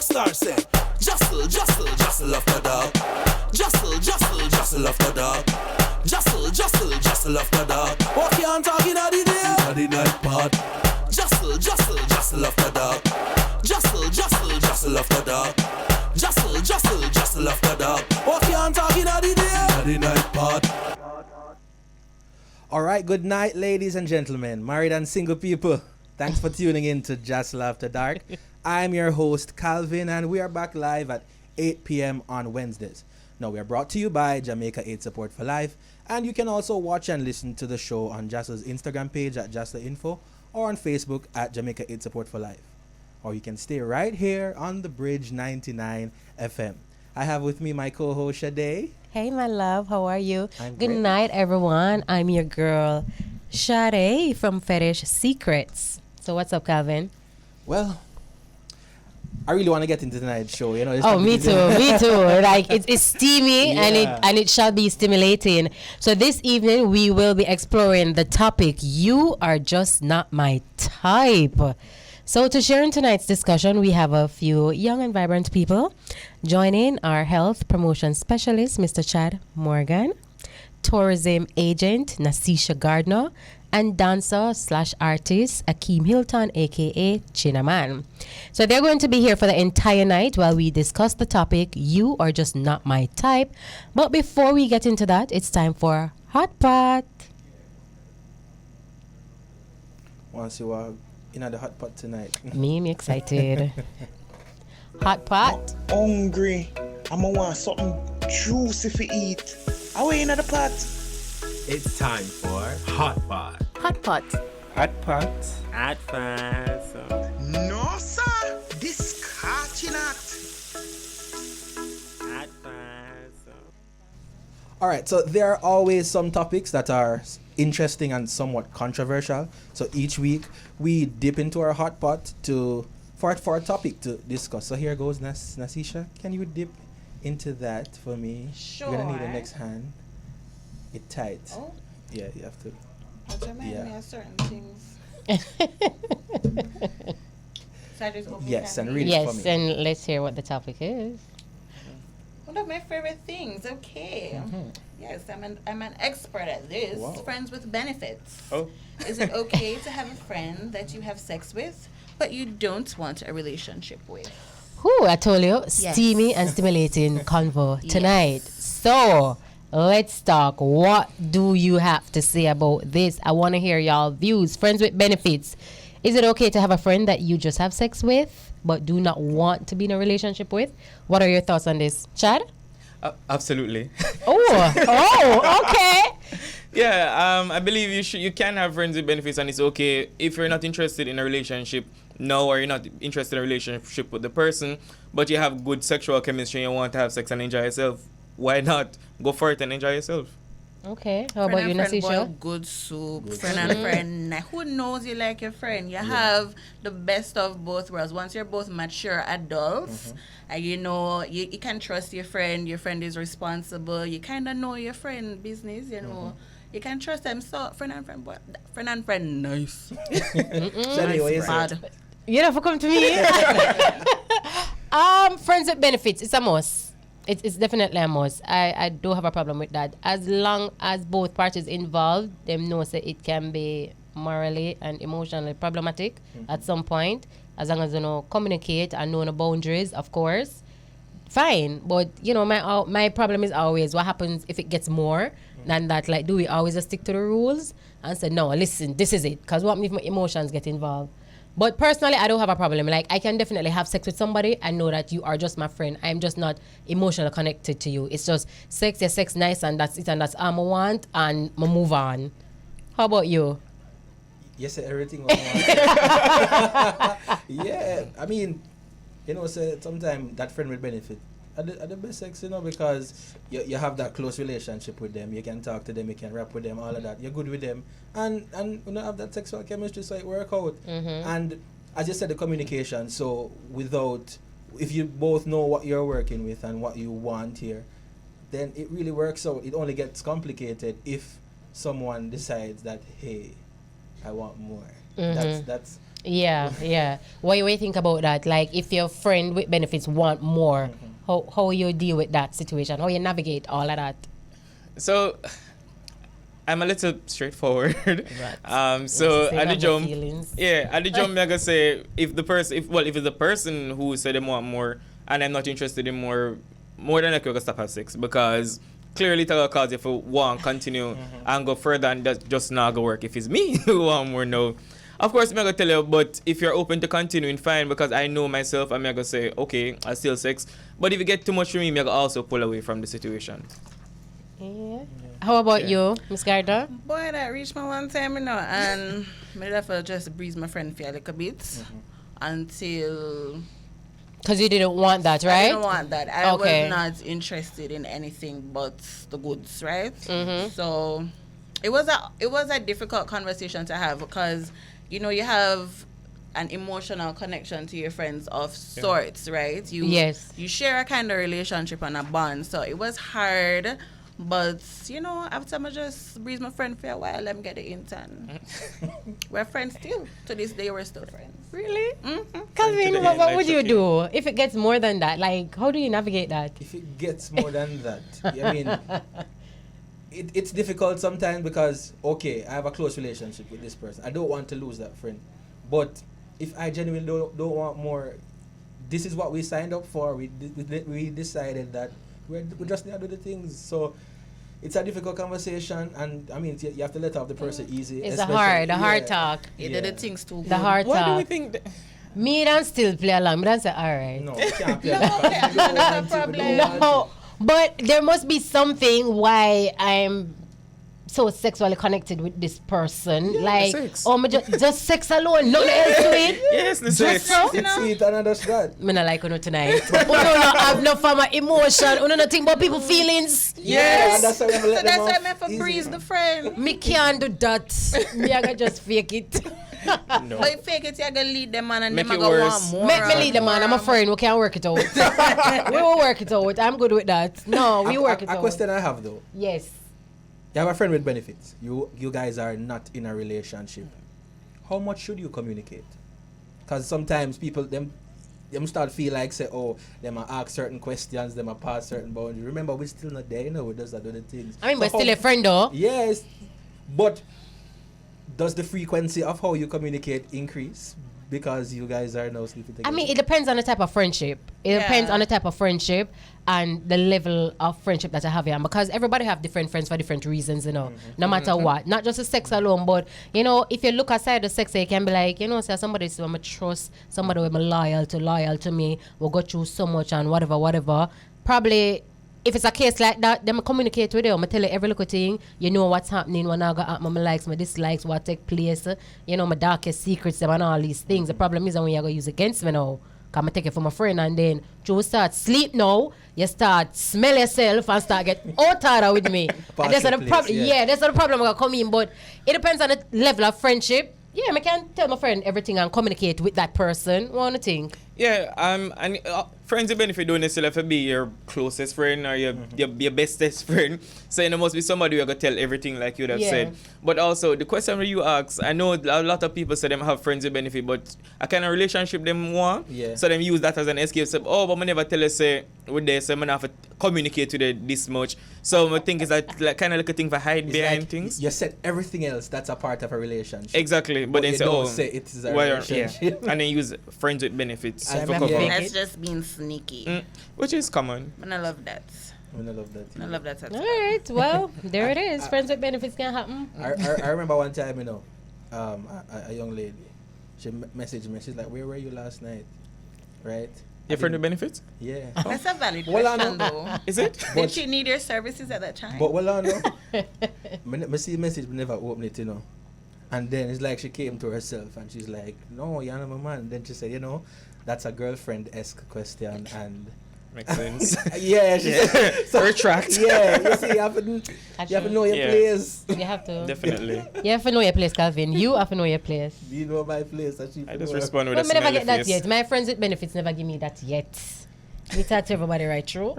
star say, JASL, JASL, JASL after dark. JASL, JASL, JASL after dark. JASL, JASL, JASL after dark. What you on talking at the day? At the night part. JASL, JASL, JASL after dark. JASL, JASL, JASL after dark. JASL, JASL, JASL after dark. What you on talking at the day? At the night part. All right, good night, ladies and gentlemen, married and single people. Thanks for tuning in to JASL After Dark. I'm your host, Calvin, and we are back live at 8 p.m. on Wednesdays. Now, we are brought to you by Jamaica Aid Support for Life, and you can also watch and listen to the show on JASL's Instagram page at JASL Info or on Facebook at Jamaica Aid Support for Life. Or you can stay right here on the Bridge 99 FM. I have with me my co-host, Sade. Hey, my love. How are you? I'm Good great. night, everyone. I'm your girl, Sade from Fetish Secrets. So what's up, Calvin? Well, I really want to get into tonight's show. You know. This Oh, topic me is- too. Me too. Like it's steamy Yeah. and it shall be stimulating. So this evening we will be exploring the topic. You are just not my type. So to share in tonight's discussion, we have a few young and vibrant people. Joining our health promotion specialist, Mr. Chad Morgan, tourism agent Nasisha Gardner, and dancer / artist Akeem Hilton, aka Chinaman. So they're going to be here for the entire night while we discuss the topic, you are just not my type. But before we get into that, it's time for Hot Pot. Want to see what in the hot pot tonight? Me excited. Hot Pot. Hungry. I'ma want something juicy for eat. Away in the pot. It's time for Hot Pot. Hot Pot. Hot pot. Hot Pot. No, sir. This catching at. Hot Pot. All right, so there are always some topics that are interesting and somewhat controversial. So each week we dip into our hot pot for a topic to discuss. So here goes Nasisha. Can you dip into that for me? Sure. You're gonna need a next hand. It tight. Oh, Yeah, you have to. but remind Yeah. me of certain things. So I just open Yes, can and read it for Yes, me. and let's hear what the topic is. One of my favorite things. Okay. Yes, I'm an expert at this. Wow. Friends with benefits. Oh. Is it okay to have a friend that you have sex with, but you don't want a relationship with? Whew, I told you, Yes. steamy and stimulating convo Yes. tonight. So, let's talk. What do you have to say about this? I want to hear y'all views. Friends with benefits. Is it okay to have a friend that you just have sex with, but do not want to be in a relationship with? What are your thoughts on this? Chad? Absolutely. Okay. Yeah, I believe you can have friends with benefits, and it's okay if you're not interested in a relationship now, or you're not interested in a relationship with the person, but you have good sexual chemistry and you want to have sex and enjoy yourself. Why not go for it and enjoy yourself? Okay. How about Friend you, and friend boil Nasisha? good soup. Friend and friend. Nah, who knows you like your friend? You have the best of both worlds. Once you're both mature adults, and you know you can trust your friend. Your friend is responsible. You kind of know your friend business. You know. You can trust them. So friend and friend, nice. Sade, what you say? Bad. You never come to me. Friends with benefits. It's a must. It's definitely a must. I don't have a problem with that. As long as both parties involved, them know that it can be morally and emotionally problematic at some point. As long as you know communicate and know the boundaries, of course, fine. But you know, my problem is always what happens if it gets more than that. Like, do we always just stick to the rules and say no? Listen, this is it. Because what if my emotions get involved? But personally, I don't have a problem. Like, I can definitely have sex with somebody and know that you are just my friend. I'm just not emotionally connected to you. It's just sex, yes, sex, nice, and that's it, and that's all I want, and I move on. How about you? Yes, everything. Yeah, I mean, you know, so sometimes that friend with benefit are the best sex, you know, because you have that close relationship with them. You can talk to them, you can rap with them, all of that. You're good with them, and you know, have that sexual chemistry, so it work out. And as you said, the communication. So if you both know what you're working with and what you want here, then it really works out. It only gets complicated if someone decides that, hey, I want more. That's Yeah. What do you think about that? Like, if your friend with benefits want more, how you deal with that situation? How you navigate all of that? So I'm a little straightforward. Right. So Say at the about jump, feelings. at the jump, I gotta say if it's the person who said they want more and I'm not interested in more than likely I gonna stop at 6 because clearly it'll cause you for one continue and go further and that just not gonna work if it's me who want more now. Of course, I'm gonna tell you, but if you're open to continuing, fine, because I know myself, I'm gonna say, okay, I still sex. But if you get too much from me, I'm gonna also pull away from the situation. Yeah. How about you, Miss Garda? Boy, that reached my one time, and I have to just breeze my friend for a little bit until... Because you didn't want that, right? I didn't want that. I Okay. was not interested in anything but the goods, right? Mm-hmm. So it was a difficult conversation to have because, you have an emotional connection to your friends of sorts, right? Yes. You share a kind of relationship and a bond. So it was hard. But, after I just breeze my friend for a while, let me get the intern. We're friends still. To this day, we're still friends. Really? Mm-hmm. Calvin, today, what like would you okay. do if it gets more than that? Like, how do you navigate that? If it gets more than that, I mean, it's difficult sometimes because, okay, I have a close relationship with this person. I don't want to lose that friend. But if I genuinely don't want more, this is what we signed up for. We decided that we just need to do the things. So it's a difficult conversation, and I mean, you have to let off the person easy. It's especially- the hard talk. You did the things too good. The hard Why do we talk. think Me don't still play along. Me don't say, all right. No, we can't play No, that okay, because we don't that's a want to, we problem. don't want No, but there must be something why I'm so sexually connected with this person. Like, sex. oh, me just sex alone, nothing else to it. yes, the Just sex. so. to. It's sweet and that's that. Me not like you tonight. Uno not have no form of emotion. Uno not think about people feelings. Yeah, that's why we have to So let that's them why off I'm for easy. breeze the friend. Me can't do that. Me I gotta just fake it. No. But if fake it, you're going to lead them on and Make them it are going to worse. want more. Make me lead the man. I'm a more. friend. We can work it out. We will work it out. I'm good with that. No, we work it A out. question I have though. Yes. You have a friend with benefits. You guys are not in a relationship. How much should you communicate? Because sometimes people them start feel like say, oh, them a ask certain questions, them a pass certain boundaries. Remember, we're still not there, we just do the things. I mean, So we're still how- a friend though. Yes, but does the frequency of how you communicate increase because you guys are now sleeping together? I mean, it depends on the type of friendship. It depends Yeah. on the type of friendship and the level of friendship that I have here. Because everybody have different friends for different reasons, no matter what. Not just the sex alone, but, if you look aside the sex, you can be like, say somebody who I'm trust, somebody who I'm loyal to me, will go through so much and whatever. Probably, if it's a case like that, then I communicate with you. I tell you every little thing. You know what's happening, when I go at my likes, my dislikes, what take place. My darkest secrets them and all these things. The problem is that when you're going to use against me now, because I take it from a friend and then you start sleep now, you start smell yourself and start get out harder with me. And that's not the Place, problem. yeah. Yeah, that's not the problem I'm going to come in. But it depends on the level of friendship. Yeah, I can tell my friend everything and communicate with that person. What do you think? Yeah, and friends with benefit don't necessarily have to be your closest friend or your bestest friend. So there must be somebody who going to tell everything like you'd have Yeah. said. But also, the question that you ask, I know a lot of people say them have friends with benefit, but a kind of relationship them want. Yeah. So them use that as an escape. So, but I never tell you, say, with this, I'm going to have to communicate with it this much. So I think it's like kind of like a thing for hide It's behind like things. you said everything else that's a part of a relationship. Exactly. But then you say, don't oh, say it is a well, relationship. yeah. And then use friends with benefits I for mean, cover. yeah. That's just being sneaky. Which is common. And I love that. I love that. I love that. All right. Well, there it is. Friends with benefits can happen. I remember one time, a young lady, she messaged me. She's like, "Where were you last night?" Right? Your friend with benefits? Yeah. That's a valid Well, I question, know. though. Is it? Did she need your services at that time? But well, I know. I see the message, but never open it, And then it's like she came to herself and she's like, "No, you're not my man." Then she said, that's a girlfriend-esque question, and Makes sense. yeah, she said, so, Retract. yeah, you see, you have to know your Yeah. place. You have to. Definitely. You have to know your place, Calvin. You have to know your place. You know my place. And she I just know. respond with But a me never smiley get that face. yet. My friends with benefits never give me that yet. We talk to everybody right through.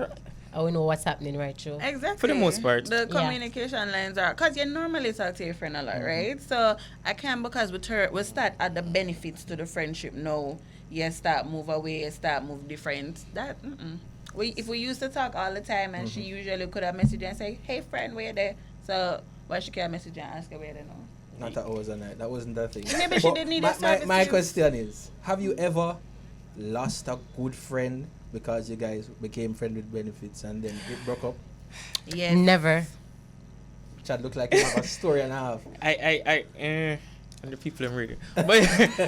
we know what's happening right through. Exactly. For the most part. The Yeah. communication lines are, because you normally talk to your friend a lot, right? So I can't, because we start at the benefits to the friendship. No, you start move away, you start move different. That, if we used to talk all the time, and she usually could have messaged you and say, hey friend, where you there? So why she can't message you and ask her where they know? Not that hours a night. That wasn't that thing. Maybe she But didn't need my, a service. my question is, have you ever lost a good friend because you guys became friends with benefits and then it broke up? Yes. Never. Chad look like you have a story and a half. And the people I'm reading. But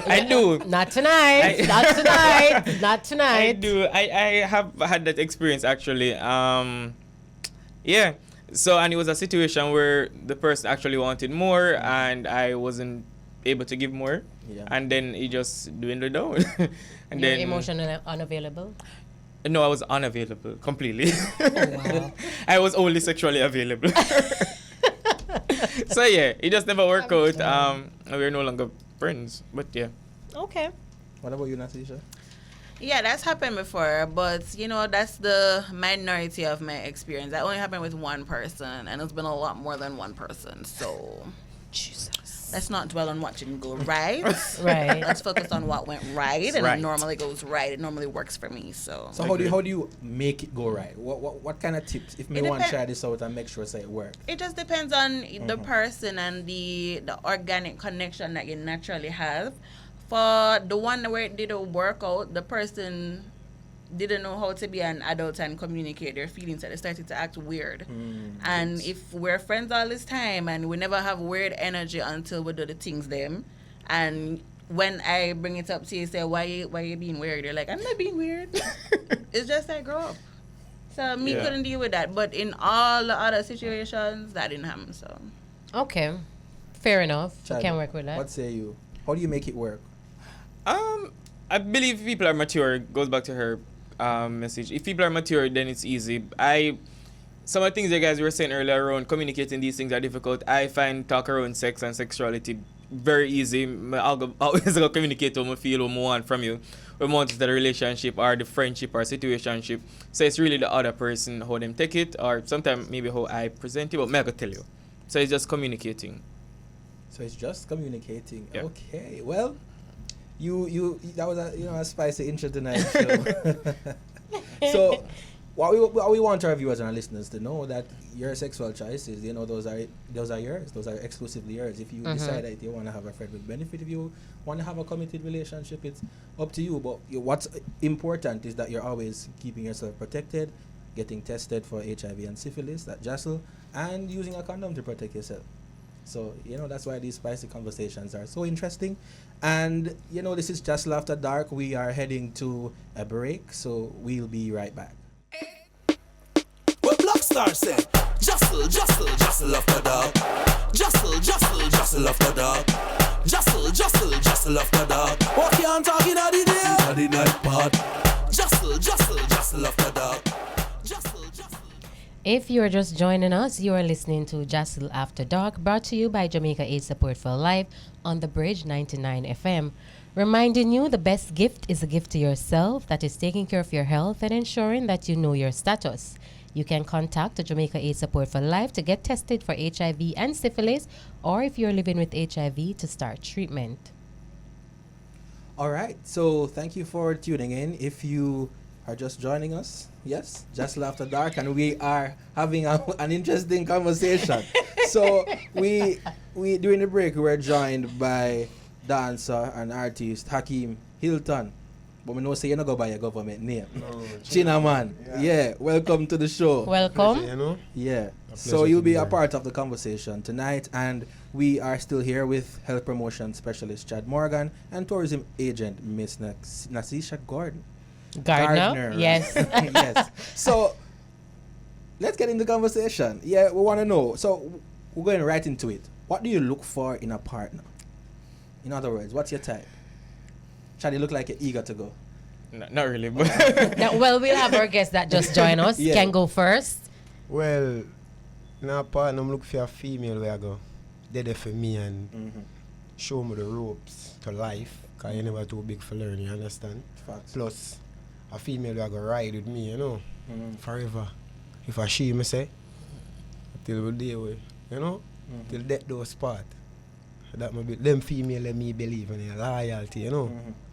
I do. Not tonight. Not tonight. Not tonight. I do. I have had that experience actually. Yeah. So, and it was a situation where the person actually wanted more and I wasn't able to give more. Yeah. And then he just dwindled down. And You're then emotionally unavailable. no, I was unavailable completely. Wow. I was only sexually available. So yeah, it just never worked out. And we're no longer friends. But yeah. Okay. What about you, Natasha? Yeah, that's happened before, but that's the minority of my experience. That only happened with one person, and it's been a lot more than one person. So, Jesus. let's not dwell on what didn't go right. Right. Let's focus on what went right, and Right. it normally goes right. It normally works for me. So So how do you make it go right? What kind of tips if me It want to depend- try this out and make sure say it work? it just depends on the person and the organic connection that you naturally have. For the one where it didn't work out, the person didn't know how to be an adult and communicate their feelings, and they started to act weird. And if we're friends all this time and we never have weird energy until we do the things them, and when I bring it up to you, say why you being weird, you're like, I'm not being weird. It's just I grow up. So me Yeah. couldn't deal with that. But in all the other situations, that didn't happen. So Okay. Fair enough. Chad, We can work with that. What say you? How do you make it work? I believe people are mature. It goes back to her message. If people are mature, then it's easy. Some of the things you guys were saying earlier around communicating these things are difficult. I find talk around sex and sexuality very easy. I'll always go communicate what I feel, what I want from you. What I want is the relationship or the friendship or situationship. So it's really the other person, how them take it, or sometimes maybe how I present it, but me I could tell you. So it's just communicating. So it's just communicating. Yeah. Okay. Well, you that was a spicy intro tonight. So what we want our viewers and our listeners to know that your sexual choices, those are yours. Those are exclusively yours. If you decide that you want to have a friend with benefit, if you want to have a committed relationship, it's up to you. But what's important is that you're always keeping yourself protected, getting tested for HIV and syphilis at JASL, and using a condom to protect yourself. So, that's why these spicy conversations are so interesting. And, this is JASL After Dark. We are heading to a break, so we'll be right back. What Blackstar said, Jostle, jostle, jostle after dark. Jostle, jostle, jostle after dark. Jostle, jostle, jostle after dark. What you on talking at the day? At the night part. Jostle, jostle, jostle after dark. Jostle, jostle. If you're just joining us, you are listening to JASL After Dark, brought to you by Jamaica Aid Support for Life on the Bridge 99 FM. Reminding you the best gift is a gift to yourself that is taking care of your health and ensuring that you know your status. You can contact the Jamaica Aid Support for Life to get tested for HIV and syphilis, or if you're living with HIV, to start treatment. All right, so thank you for tuning in. If you are just joining us, yes, JASL After Dark, and we are having an interesting conversation. So we during the break we were joined by dancer and artist Hakeem Hilton. But we know say you not go by your government name. No, Chinaman. Yeah, welcome to the show. Welcome. Pleasure, you know? Yeah. A So pleasure you'll to be be a here. part of the conversation tonight, and we are still here with health promotion specialist Chad Morgan and tourism agent Miss Nasisha Gordon. Gardner? right? Yes. Yes. So let's get into the conversation. Yeah, we want to know. So we're going right into it. What do you look for in a partner? In other words, what's your type? Chad, you look like you're eager to go. Not really, but Well, we'll have our guest that just joined us. Yeah. Can go first. Well, in a partner, I'm looking for a female where I go. They're there for me and show me the ropes to life. Because you're never too big for learning, you understand? Facts. Plus, a female where I go ride with me, Mm. forever. if I she me say, till we day away, you know, till death do us part. That may be them female let me believe in their loyalty, you know,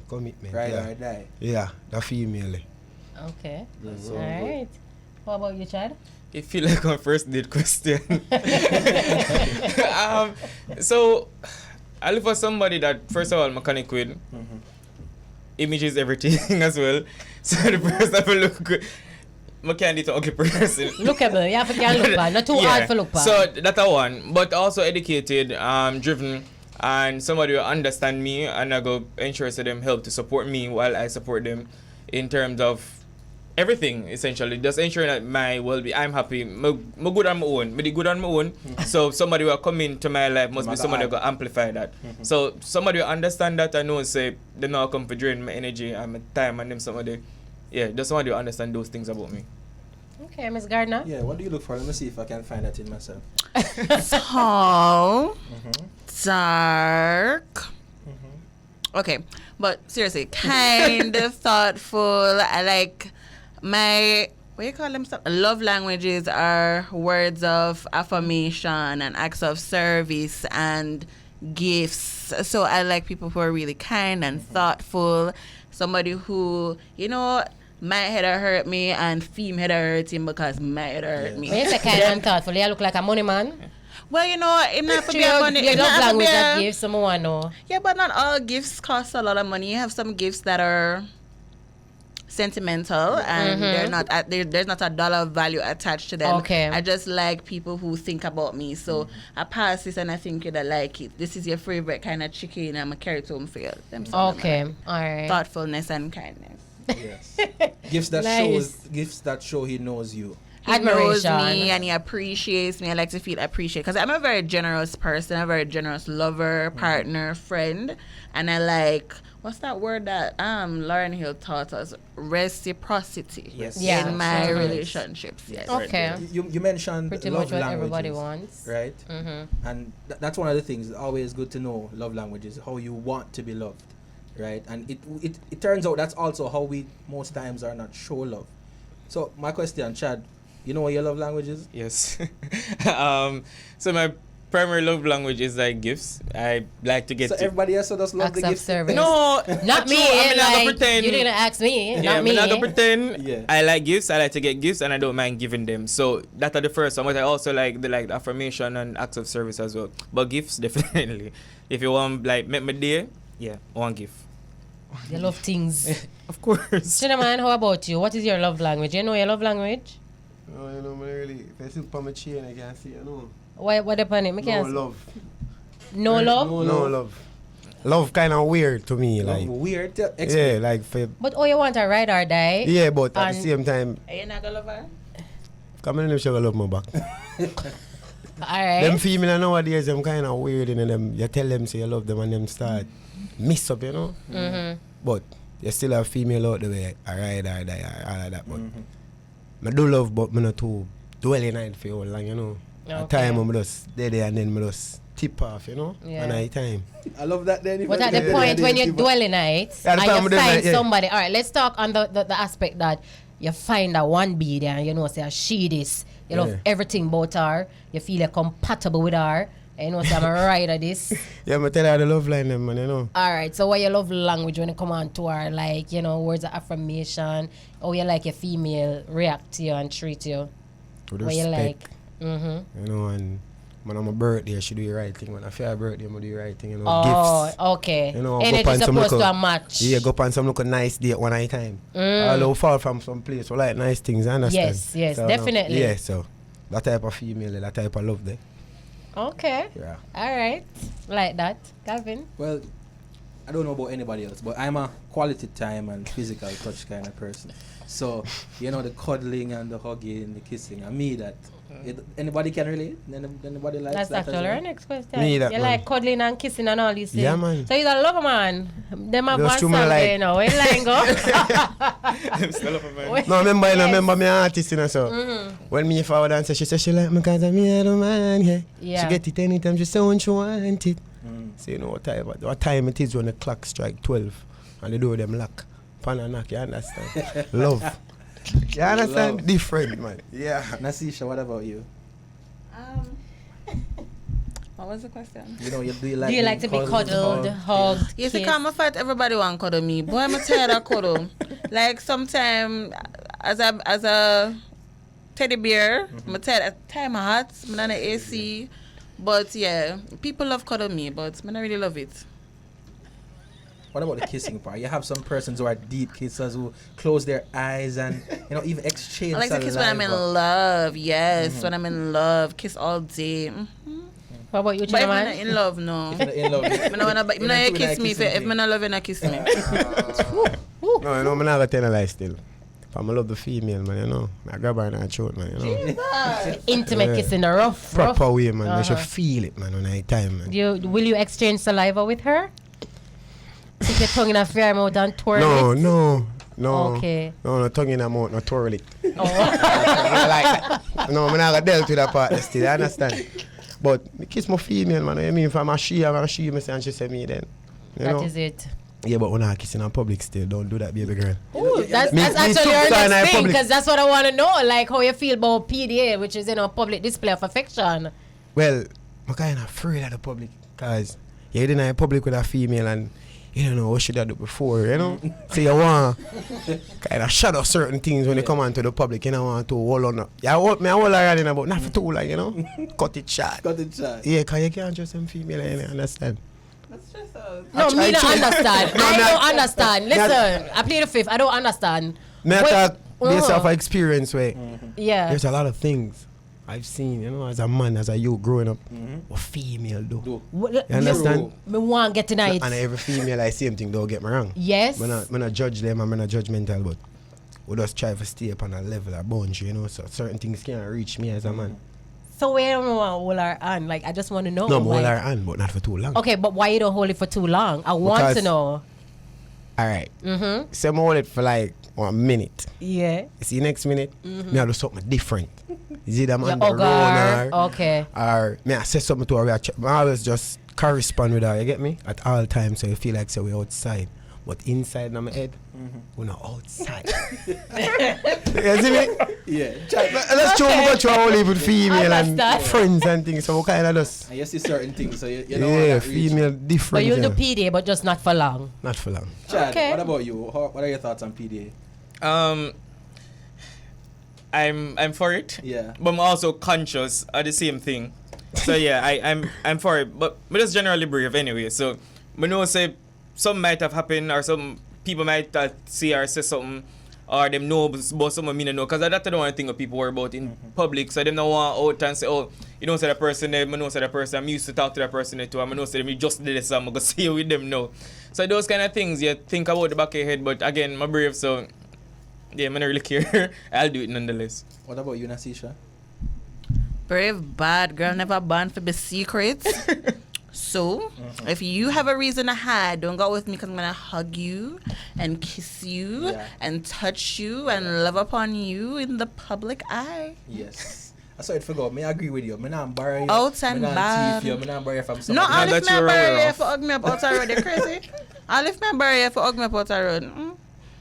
commitment. Right yeah. or die. Yeah, the female. Okay. That's All right. What about you, Chad? It feel like a first date question. So I look for somebody that first of all mechanic with. Image is everything as well. So the first time I look good. I can't date an ugly person. Lookable. You have to can look bad. Not too hard for look bad. So that's a one. But also educated, driven, and somebody will understand me and I go ensure to them help to support me while I support them in terms of everything essentially. Just ensuring that my well-being, I'm happy. I'm good on my own. I'm good on my own. So somebody will come into my life must be somebody who will amplify that. So somebody will understand that and know say they not come to drain my energy and my time and them somebody. Yeah, just somebody will understand those things about me. Okay, Miss Gardner. Yeah, what do you look for? Let me see if I can find that in myself. Tall, dark. Okay, but seriously, kind, thoughtful. I like my, what do you call them? Love languages are words of affirmation and acts of service and gifts. So I like people who are really kind and thoughtful. Somebody who, you know, my head hurt me and Feme head hurt him because my head hurt me. When you say kind and thoughtful, you look like a money man. Well, you know, it not for be Your money. It love not for language be that gives someone know. Yeah, but not all gifts cost a lot of money. You have some gifts that are sentimental and they're not there's not a dollar value attached to them. Okay. I just like people who think about me. So I pass this and I think you'd like it. This is your favorite kind of chicken. I'm a carry it home for you. Them some Okay, of them. all right. Thoughtfulness and kindness. Yes. Gifts that show he knows you. He knows Admiration. me and he appreciates me. I like to feel appreciated because I'm a very generous person, a very generous lover, partner, friend, and I like what's that word that Lauren Hill taught us? Reciprocity. Yes. Yeah. In my So nice. relationships. Yes. Okay. You mentioned Pretty love much what languages, everybody wants. right? And that's one of the things. It's always good to know love languages, how you want to be loved, right? And it turns out that's also how we most times are not show love. So my question, Chad, you know what your love language is? Yes. So my primary love language is like gifts. I like to get So to everybody else does love Acts the of gifts. service. No, Not me. true. I'm not gonna Like, pretend. you didn't ask me. Yeah, not me. I'm not gonna pretend. Yeah. I like gifts. I like to get gifts, and I don't mind giving them. So that are the first one. But I also like the affirmation and acts of service as well. But gifts definitely. If you want like make my day, yeah, one gift. You love things. Of course. Cinnamon, how about you? What is your love language? You know your love language? No, you know, really, if I sit on my chain, I can't see, you know. What upon it? No love. No love? No love. Love kind of weird to me, like. Weird. Yeah, like for. But oh, you want a ride or die? Yeah, but at the And- same time, Are you not gonna love her? come in and show love my back. Alright. Them female nowadays, them kind of weird, and them you tell them say you love them and them start miss up, you know. But you still have female out there, a ride or die, or all of that. But I do love, but I not too dwell in it for all long, you know. At Okay. time I'm just there and then I just tip off, you know. Yeah. And I time. I love that. Then But at the point when you dwell in it Yeah, the and time you we find did that, yeah. somebody, all right, let's talk on the aspect that you find that one be there and you know, say, she this, you love Yeah. everything about her, you feel you're compatible with her, and you know, say, I'm a ride of this. Yeah, I tell her the love line them, man, you know. All right, so what your love language when you come on to her, like, you know, words of affirmation, or you like your female react to you and treat you, With what you like. respect, you know, and when I'm a birthday, she do the right thing. When I feel a birthday, I do the right thing, you know. Oh, Gifts. okay. You know, go Energy find some supposed local- to match. Yeah, go on some look a nice date one night time. Although far from some place, so like nice things, I understand. Yes, So, definitely. Yeah, so that type of female, that type of love there. Okay. Yeah. All right. Like that. Calvin? Well, I don't know about anybody else, but I'm a quality time and physical touch kind of person. So, you know, the cuddling and the hugging, the kissing, and me that. Anybody can relate? Anybody likes That's that? actually as well? our next question. Me that, you man. like cuddling and kissing and all these things. Yeah, man. So you're a lover man. Them have Those one two song man like- there, you know. Where you like go? I'm still up a man. Where- No, remember, Yes. remember me artist, you know, so. When me forward and say, she said she like me cause I'm me, I don't mind, yeah. Yeah. She get it anytime she say when she want it. So you know what time it is when the clock strike 12 and the door them lock. Pan and knock, you understand? Love. You understand? Love. Different, man. Yeah. Nasisha, what about you? What was the question? You know, do you like Do you like to be cuddled, hugged, Yes, I kissed? come fat. Everybody want cuddle me. Boy, I'm tired of cuddle. Like sometime as a teddy bear, I'm tired. At time hot. I'm not an AC, but yeah, people love cuddle me, but I don't really love it. What about the kissing part? You have some persons who are deep kissers who close their eyes and, you know, even exchange I like to kiss when I'm in love. Yes, when I'm in love, kiss all day. What about you, But if I'm not Chinaman? in love, no. in love. I don't wanna kiss me. If I'm not loving, I kiss me. No, you know, I'm not going to tell a lie still. If I'm love the female, man, you know. I grab her in her throat, man, you know. Intimate Yeah. kissing, a rough. Proper way, man. I should Uh-huh. feel it, man, on night time, man. Will you exchange saliva with her? Stick your tongue in a fair mouth and twirl it? No. Okay. No, tongue in her mouth, no twirl it. Oh. I like that. No, I'm not going to deal with that part still, I understand. But me kiss my female, man. I mean, if I'm a she, me say, and she say me then. You know? That is it. Yeah, but when I'm kissing in public still, don't do that, baby girl. Ooh, that's Me actually our subside in next thing, public. because that's what I want to know, like how you feel about PDA, which is, public display of affection. Well, I'm kind of afraid of the public, because you're in the public with a female and you don't know what should I do before, you know? So you want kind of shadow certain things when you come onto the public, you don't want to hold on. Yeah, I hold around in about, not for too long, you know? Cut it short. Got it shot. Yeah, because you can't trust them female, you understand? No, me don't understand. I not- don't understand. Listen, I plead the fifth. I don't understand. Me I Wait, talk based uh-huh. off of experience where Yeah. there's a lot of things I've seen, you know, as a man, as a youth growing up, what female do. You understand? Me want get tonight. And every female I same thing, don't get me wrong. Yes. I'm not judge them, I'm not judgmental, but we just try to stay up on a level, a boundary, you know, so certain things can't reach me as a man. So we don't want to hold our hand. Like, I just want to know. No, I'm hold like, our hand, but not for too long. Okay, but why you don't hold it for too long? I want to Because- know. Alright. Mm-hmm. So I'm hold it for like 1 minute. Yeah. You see next minute, me I do something different. Is it I'm Yeah, on the Ogar. road Okay. or me I say something to her, I always just correspond with her, you get me? At all times, so you feel like so we're outside. But inside in my head, we're not outside. You see me? Yeah. Let's show me what you are only with female and Understand. friends and things. So we kind of just, And you see certain things, so you know yeah, that reach. female But different. you'll do yeah. PDA, but just not for long. Not for long. Chad, Okay. what about you? What are your thoughts on PDA? I'm for it. Yeah. But I'm also conscious of the same thing. So yeah, I'm for it. But I'm just generally brave anyway. So I know say some might have happened or some people might see or say something or them know about something me no know. Because that's the one thing that people worry about in public. So them don't want out and say, oh, you don't say that person there, I know say that person. I'm used to talk to that person there too. I know say them just did this, so I'm going to see you with them now. So those kind of things you think about the back of your head. But again, I'm brave, so yeah, I don't really care. I'll do it nonetheless. What about you, Nasisha? Brave, bad girl, never born for be secrets. So, if you have a reason to hide, don't go with me because I'm going to hug you and kiss you Yeah. and touch you and love upon you in the public eye. Yes. I saw it forgot. Me agree with you. Me not borrow you. Out and me not bad. thief you. Me not borrow you from No, somebody. I'll that lift my you're aware barrier of. for hug me up outside road. You're crazy. I'll lift my barrier for hug me up outside road.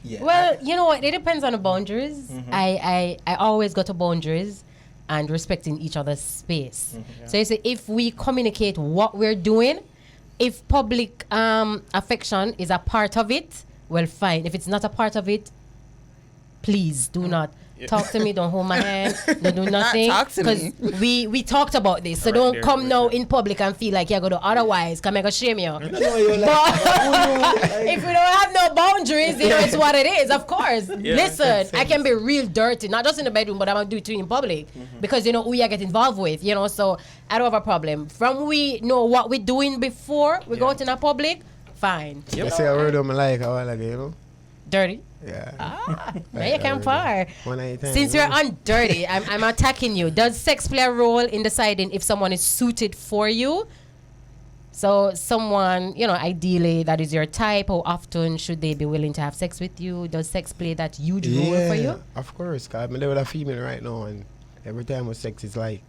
Yeah. Well, you know what? It depends on the boundaries. I always go to boundaries and respecting each other's space. So you say if we communicate what we're doing, if public affection is a part of it, well, fine. If it's not a part of it, please do not talk to me. Don't hold my hand. Don't do nothing. talk to me. Because we talked about this. So Right don't there, come right now there. in public and feel like you're going to otherwise. Come I go shame you. I know you like, If we don't have no boundaries, it's what it is, of course. Listen, I can be real dirty, not just in the bedroom, but I'm going to do it too in public. Because, who you get involved with, so I don't have a problem. From we know what we're doing before we go out in a public, fine. I say a word on my like a while ago, you know? Dirty. Yeah. Now you can fire. One at a time, Since you we're know? on dirty, I'm attacking you. Does sex play a role in deciding if someone is suited for you? So someone, ideally that is your type, how often should they be willing to have sex with you? Does sex play that huge role for you? Of course, because I'm there with a female right now, and every time we sex, it's like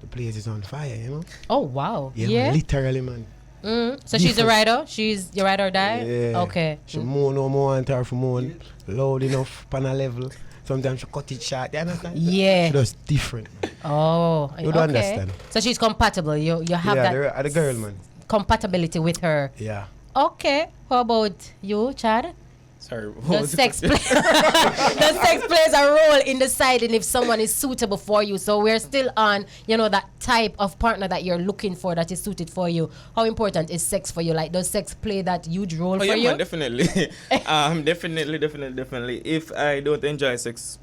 the place is on fire, you know? Oh, wow. Yeah, Yeah? man, literally, man. So she's a rider? She's your ride or die? Yeah. Okay. She moan no more want her for moan loud enough pan a level. Sometimes she cut it short. You understand? Yeah. She does different. Man. Oh, You don't understand. So she's compatible. You have Yeah, that the girl, man. compatibility with her. Yeah. Okay. How about you, Chad? Sorry. what Does was the sex question? does sex plays a role in deciding if someone is suitable for you? So we're still on, that type of partner that you're looking for that is suited for you. How important is sex for you? Like, does sex play that huge role Oh for yeah, you? man, definitely. Definitely. If I don't enjoy sex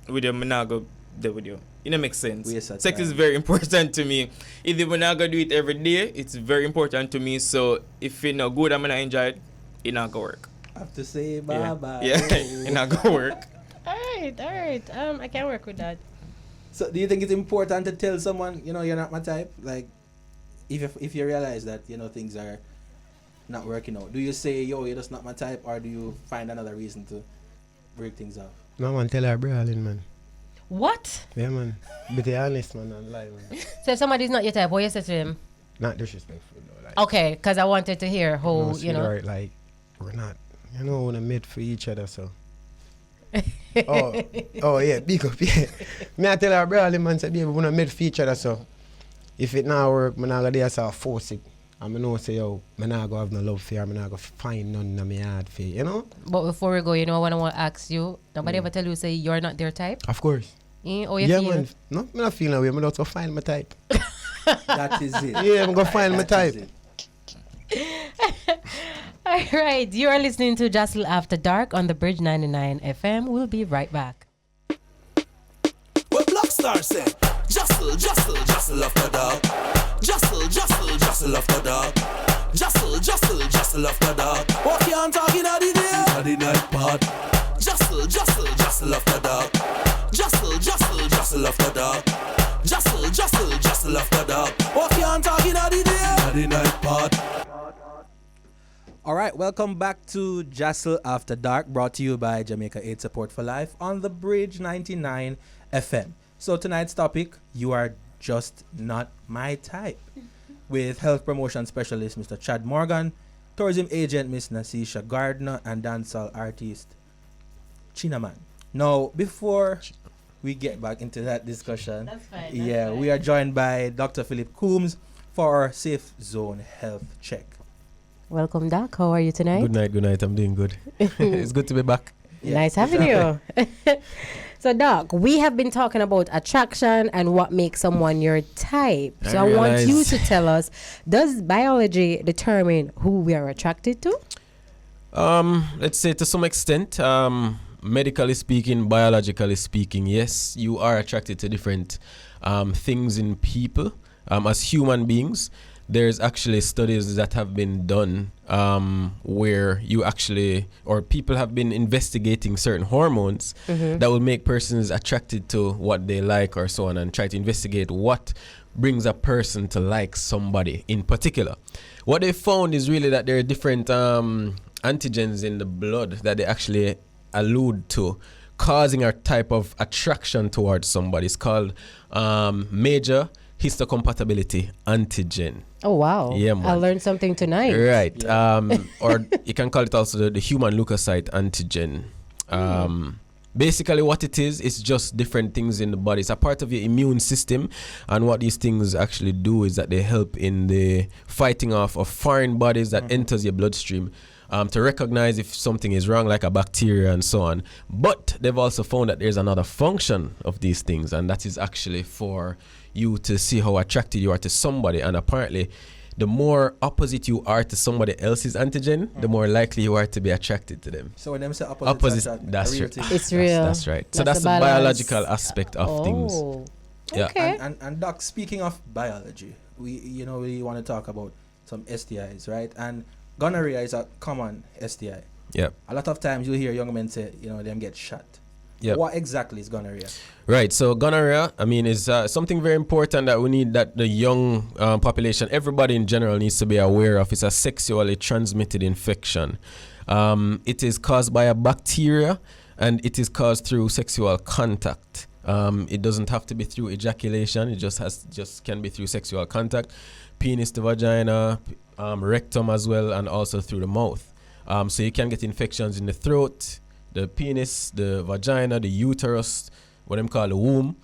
with you, I'm not go there with you. It makes sense. Sex is very important to me. If I'm not gonna do it every day, it's very important to me. So if it's not good, I'm gonna enjoy it. It not gonna work. I have to say bye-bye. Yeah, it not gonna work. All right. I can work with that. So do you think it's important to tell someone, you're not my type? Like, if you realize that, things are not working out, do you say, yo, you're just not my type, or do you find another reason to break things off? No man, tell her brawling, man. What? Yeah, man. Be honest, man, and lie, man. So if somebody's not your type, what you say to him? Not disrespectful, though. Like, Okay, because I wanted to hear how, sweetheart, like, we're not, we're not made for each other, so. oh, yeah, big up, yeah. Me, I tell her brawling, man, say, baby, we're not made for each other, so. If it not work, I'm not going to force it. And I know say, yo, I'm not going to have no love for you. I'm not going to find none in my heart for you, But before we go, what I want to ask you, nobody ever tell you, say, you're not their type? Of course. Oh, Yeah, feel? man. No, I'm not feeling that way. I'm not going to find my type. That is it. Yeah, I'm going to find my That is type. it. All right, you are listening to JASL After Dark on the Bridge 99 FM. We'll be right back. What Blackstar said, Jostle after dark. Jostle after dark. Jostle after dark. What you on talking at the day? At the night part. Jostle after dark. Jostle after dark. Jostle after dark. What you on talking at the day? At the night part. All right, welcome back to JASL After Dark, brought to you by Jamaica Aid Support for Life on the Bridge 99 FM. So tonight's topic, you are just not my type, with health promotion specialist Mr. Chad Morgan, tourism agent Miss Nasisha Gardner, and dancehall artist Chinaman. Now, before we get back into that discussion, That's fine. we are joined by Dr. Philip Coombs for our Safe Zone Health Check. Welcome, Doc. How are you tonight? Good night. I'm doing good. It's good to be back. Yeah. Nice having you. So, Doc, we have been talking about attraction and what makes someone your type. So I want you to tell us, does biology determine who we are attracted to? Let's say to some extent, medically speaking, biologically speaking, yes, you are attracted to different things in people as human beings. There's actually studies that have been done where you actually, or people have been investigating certain hormones that will make persons attracted to what they like or so on, and try to investigate what brings a person to like somebody in particular. What they found is really that there are different antigens in the blood that they actually allude to causing a type of attraction towards somebody. It's called major histocompatibility antigen. Oh, wow. Yeah, man. I learned something tonight. Right. Or you can call it also the human leukocyte antigen. Basically what it is, it's just different things in the body. It's a part of your immune system, and what these things actually do is that they help in the fighting off of foreign bodies that enters your bloodstream, to recognize if something is wrong, like a bacteria and so on. But they've also found that there's another function of these things, and that is actually for you to see how attracted you are to somebody. And apparently, the more opposite you are to somebody else's antigen, the more likely you are to be attracted to them. So when them say opposite, that's real right. thing. It's real. That's right. So That's that's the the balance. biological aspect of things. Oh. Yeah. Okay. And Doc, speaking of biology, we want to talk about some STIs, right? And gonorrhea is a common STI. Yep. A lot of times you hear young men say, them get shot. Yep. What exactly is gonorrhea? Right. So gonorrhea, is something very important that we need, that the young population, everybody in general, needs to be aware of. It's a sexually transmitted infection. It is caused by a bacteria, and it is caused through sexual contact. It doesn't have to be through ejaculation. It just can be through sexual contact, penis to vagina, rectum as well, and also through the mouth. So you can get infections in the throat, the penis, the vagina, the uterus, what them call the womb,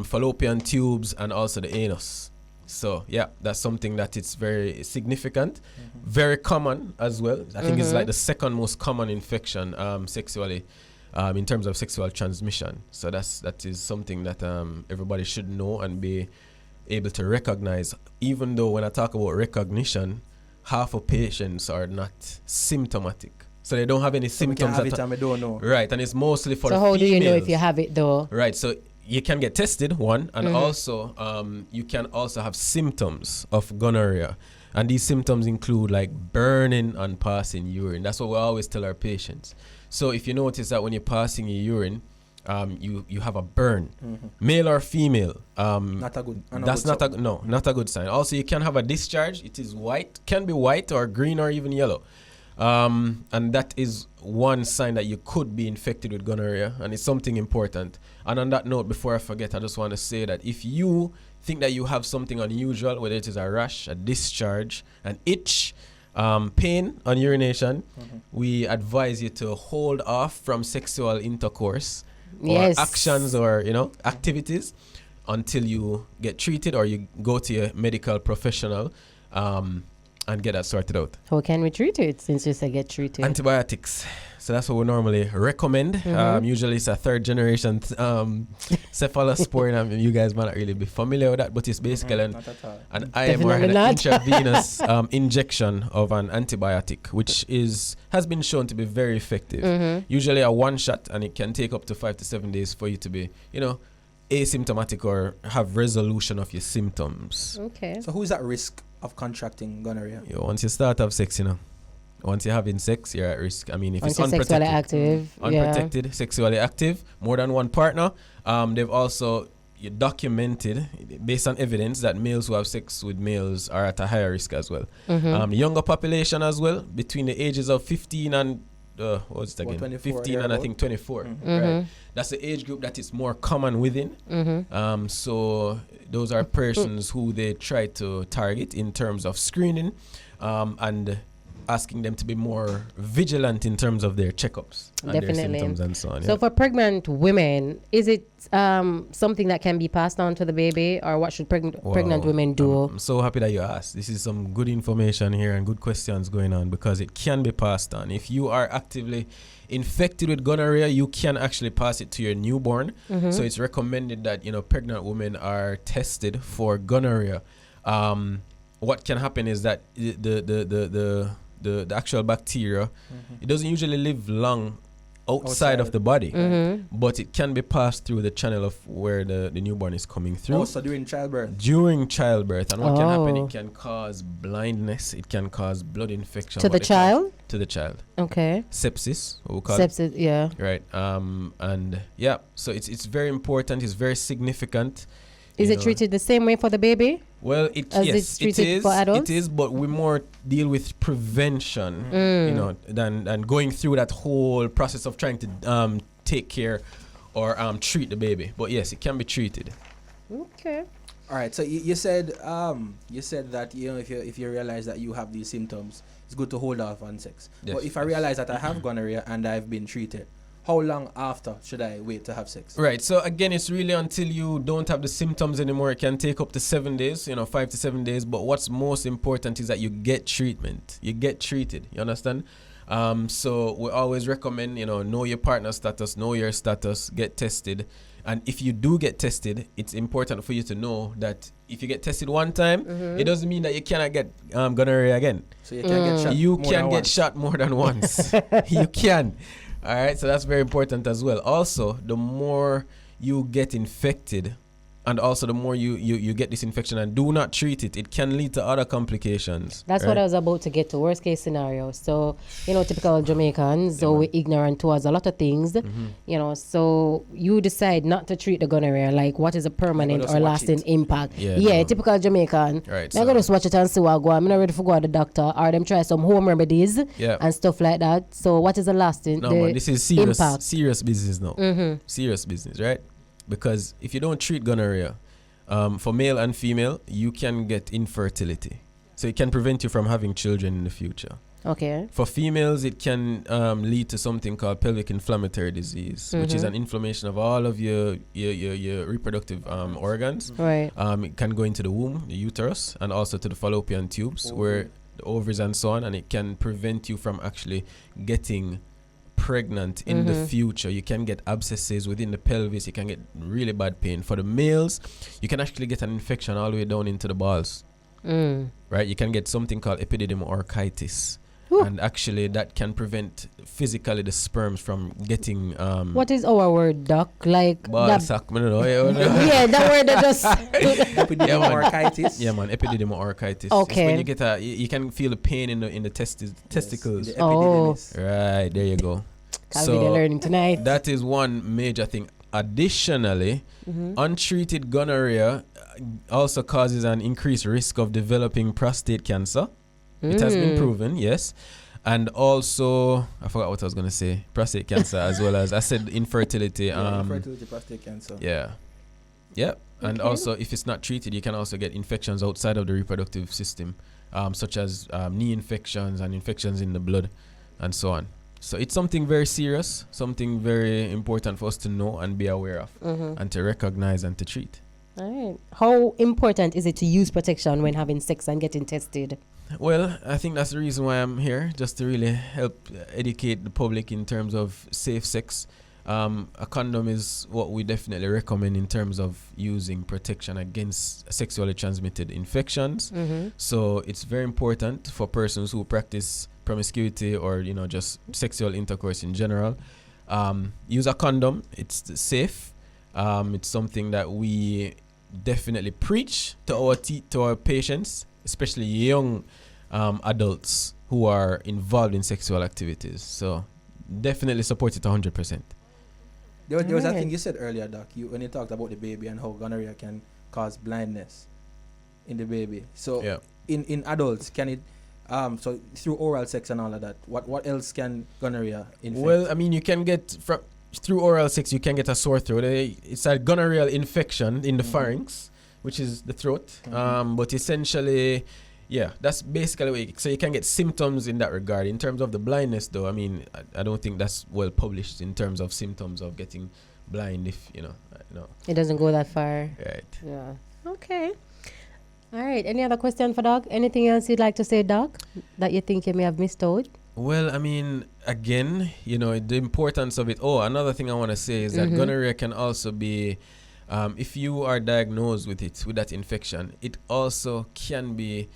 fallopian tubes, and also the anus. So yeah, that's something that it's very significant, very common as well. I think it's like the second most common infection sexually, in terms of sexual transmission. So that is something that everybody should know and be able to recognize. Even though when I talk about recognition, half of patients are not symptomatic. So they don't have any symptoms have at it and we don't know. Right, and it's mostly for So the how do you know females. if you have it though? Right, so you can get tested, one, and also you can also have symptoms of gonorrhea. And these symptoms include like burning and passing urine. That's what we always tell our patients. So if you notice that when you're passing your urine, you have a burn, male or female. Not a good. That's not a good sign. Also, you can have a discharge. It is white, can be white or green or even yellow. And that is one sign that you could be infected with gonorrhea, and it's something important. And on that note, before I forget, I just want to say that if you think that you have something unusual, whether it is a rash, a discharge, an itch, pain on urination, we advise you to hold off from sexual intercourse or actions or activities until you get treated or you go to your medical professional and get that sorted out. How can we treat it since you say get treated? Antibiotics. So that's what we normally recommend. Usually it's a third generation cephalosporin. You guys might not really be familiar with that, but it's basically an IM or an intravenous injection of an antibiotic, which has been shown to be very effective. Usually a one shot, and it can take up to 5 to 7 days for you to be, asymptomatic or have resolution of your symptoms. Okay. So who's at risk of contracting gonorrhea? Once you start have sex, once you're having sex, you're at risk. I mean, if once it's you're unprotected, unprotected, sexually active, more than one partner. They've also documented, based on evidence, that males who have sex with males are at a higher risk as well. Younger population as well, between the ages of 15 and 15 and I think 24. Right? That's the age group that is more common within. So those are persons who they try to target in terms of screening and asking them to be more vigilant in terms of their checkups and their symptoms and so on. So for pregnant women, is it something that can be passed on to the baby, or what should pregnant women do? I'm so happy that you asked. This is some good information here and good questions going on, because it can be passed on. If you are actively infected with gonorrhea, you can actually pass it to your newborn. So it's recommended that pregnant women are tested for gonorrhea. What can happen is that the actual bacteria, it doesn't usually live long outside of the body, but it can be passed through the channel of where the newborn is coming through. Also during childbirth. And what can happen, it can cause blindness, it can cause blood infection. To the child? To the child. Okay. Sepsis, what we call sepsis, yeah. Right. And yeah, so it's very important, it's very significant. Is it treated the same way for the baby? Well, it is for adults? It is, but we more deal with prevention, than going through that whole process of trying to take care or treat the baby. But yes, it can be treated. Okay. All right. So you said that if you realize that you have these symptoms, it's good to hold off on sex. Yes, but if I realize that I have gonorrhea and I've been treated, how long after should I wait to have sex? Right. So again, it's really until you don't have the symptoms anymore. It can take up to 7 days, 5 to 7 days. But what's most important is that you get treatment. You get treated. You understand? So we always recommend, know your partner status, know your status, get tested. And if you do get tested, it's important for you to know that if you get tested one time, it doesn't mean that you cannot get gonorrhea again. So you can get shot. You can get shot more than once. You can. All right, so that's very important as well. Also, the more you get infected, and also the more you get this infection and do not treat it, it can lead to other complications. That's what I was about to get to, worst case scenario. So, typical Jamaicans, so we're ignorant towards a lot of things, so you decide not to treat the gonorrhea, like what is a permanent or lasting impact. Typical Jamaican. Right. I'm going to just watch it and see what go. I'm not ready for go to the doctor, or them try some home remedies and stuff like that. So what is the lasting but this is serious business now. Serious business, right? Because if you don't treat gonorrhea, for male and female, you can get infertility. So it can prevent you from having children in the future. Okay. For females, it can lead to something called pelvic inflammatory disease, which is an inflammation of all of your reproductive organs. Right. It can go into the womb, the uterus, and also to the fallopian tubes, where the ovaries and so on, and it can prevent you from actually getting pregnant in the future. You can get abscesses within the pelvis. You can get really bad pain. For the males, you can actually get an infection all the way down into the balls. Right? You can get something called epididymoorchitis. And actually, that can prevent physically the sperms from getting. What is our word, doc? Like ball sack, I don't know. yeah, that word that just epididymoorchitis. Yeah, man, epididymoorchitis. Okay. It's when you get you can feel the pain in the testicles. Yes, the epididymis. Right, there you go. Calvin, you're learning tonight. That is one major thing. Additionally, untreated gonorrhea also causes an increased risk of developing prostate cancer. It has been proven, yes. And also, I forgot what I was going to say. Prostate cancer, as well as I said infertility. Infertility, prostate cancer. Yeah. Yep. And also, if it's not treated, you can also get infections outside of the reproductive system, such as knee infections and infections in the blood and so on. So it's something very serious, something very important for us to know and be aware of and to recognize and to treat. All right. How important is it to use protection when having sex and getting tested? Well, I think that's the reason why I'm here, just to really help educate the public in terms of safe sex. A condom is what we definitely recommend in terms of using protection against sexually transmitted infections. So it's very important for persons who practice promiscuity or, you know, just sexual intercourse in general. Use a condom. It's safe. It's something that we definitely preach to our patients, especially young adults who are involved in sexual activities. So definitely support it 100%. There was that thing you said earlier, Doc, when you talked about the baby and how gonorrhea can cause blindness in the baby. So in adults, can it so through oral sex and all of that, what else can gonorrhea infect? Well, I mean, you can get through oral sex, you can get a sore throat. It's a gonorrheal infection in the pharynx, which is the throat. But essentially, yeah, that's basically what so you can get symptoms in that regard. In terms of the blindness, though, I mean, I don't think that's well published in terms of symptoms of getting blind. If you know. It doesn't go that far. Right. Yeah. Okay. All right. Any other question for Doc? Anything else you'd like to say, Doc, that you think you may have missed out? Well, I mean, again, you know, the importance of it. Oh, another thing I want to say is that gonorrhea can also be, if you are diagnosed with that infection, it also can be